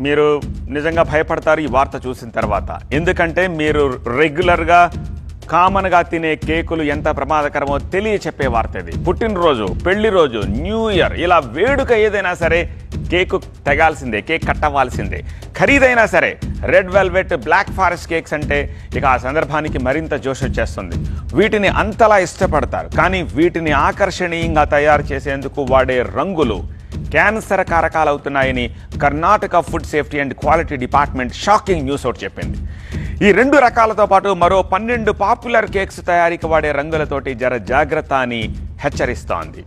మీరు నిజంగా భయపడతారు ఈ వార్త చూసిన తర్వాత. ఎందుకంటే మీరు రెగ్యులర్గా కామన్గా తినే కేకులు ఎంత ప్రమాదకరమో చెప్పే వార్త ఇది. పుట్టినరోజు, పెళ్లి రోజు, న్యూ ఇయర్, ఇలా వేడుక ఏదైనా సరే కేకు తెగాల్సిందే, కేక్ కట్టవ్వాల్సిందే. ఖరీదైనా సరే red velvet, black forest cakes అంటే ఇక ఆ సందర్భానికి మరింత జోష్ వచ్చేస్తుంది. వీటిని అంతలా ఇష్టపడతారు. కానీ వీటిని ఆకర్షణీయంగా తయారు చేసేందుకు వాడే రంగులు క్యాన్సర్ కారకాలవుతున్నాయని Karnataka food safety and quality department shocking news ఒకటి చెప్పింది. ఈ 2 రకాలతో పాటు మరో 12 పాపులర్ కేక్స్ తయారీకి వాడే రంగులతోటి జాగ్రత్త అని హెచ్చరిస్తోంది.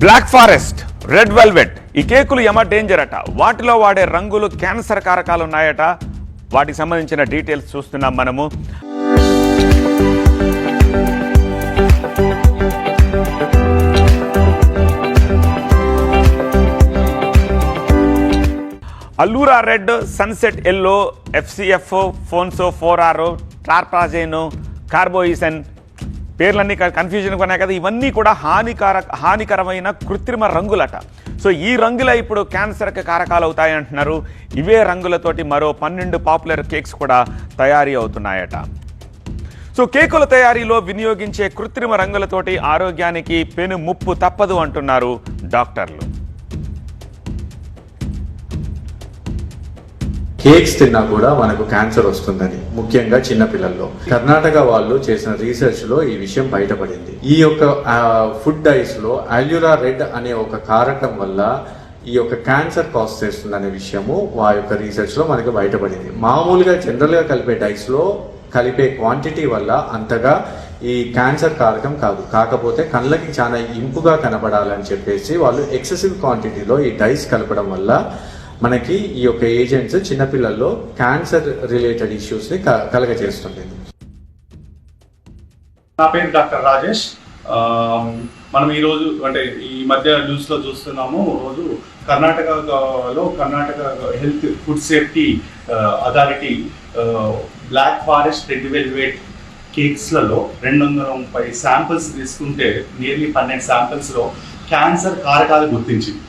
బ్లాక్ ఫారెస్ట్, రెడ్ వెల్వెట్, ఈ కేకులు యమ డేంజర్ అట. వాటిలో వాడే రంగులు క్యాన్సర్ కారకాలు ఉన్నాయట. వాటికి సంబంధించిన డీటెయిల్స్ చూస్తున్నాం మనము. Allura red, sunset yellow, FCF, ponceau 4R, tartrazine, carmoisine, పేర్లన్నీ కన్ఫ్యూజన్ కొన్నాయి కదా. ఇవన్నీ కూడా హానికరమైన కృత్రిమ రంగులట. సో ఈ రంగులే ఇప్పుడు క్యాన్సర్కి కారకాలు అవుతాయి అంటున్నారు. ఇవే రంగులతోటి మరో 12 పాపులర్ కేక్స్ కూడా తయారీ అవుతున్నాయట. సో కేకుల తయారీలో వినియోగించే కృత్రిమ రంగులతోటి ఆరోగ్యానికి పెను ముప్పు తప్పదు అంటున్నారు డాక్టర్లు. కేక్స్ తిన్నా కూడా మనకు క్యాన్సర్ వస్తుందని, ముఖ్యంగా చిన్నపిల్లల్లో. కర్ణాటక వాళ్ళు చేసిన రీసెర్చ్ లో ఈ విషయం బయటపడింది. ఈ యొక్క ఫుడ్ డైస్ లో అల్యూరా రెడ్ అనే ఒక కారకం వల్ల ఈ యొక్క క్యాన్సర్ కాజ్ చేస్తుందనే విషయము ఆ యొక్క రీసెర్చ్ లో మనకు బయటపడింది. మామూలుగా జనరల్ గా కలిపే డైస్ లో కలిపే క్వాంటిటీ వల్ల అంతగా ఈ క్యాన్సర్ కారకం కాదు. కాకపోతే కళ్ళకి చాలా ఇంపుగా కనబడాలని చెప్పేసి వాళ్ళు ఎక్సెసివ్ క్వాంటిటీలో ఈ డైస్ కలపడం వల్ల మనకి ఈ యొక్క ఏజెంట్స్ చిన్నపిల్లల్లో క్యాన్సర్ రిలేటెడ్ ఇష్యూస్ ని కలగజేస్తుంది. నా పేరు డాక్టర్ రాజేష్. మనం ఈరోజు అంటే ఈ మధ్య న్యూస్ లో చూస్తున్నాము. రోజు Karnataka health food safety authority black forest, red velvet కేక్స్లలో 230 శాంపిల్స్ తీసుకుంటే నియర్లీ 12 శాంపిల్స్లో క్యాన్సర్ కారకాలు గుర్తించింది.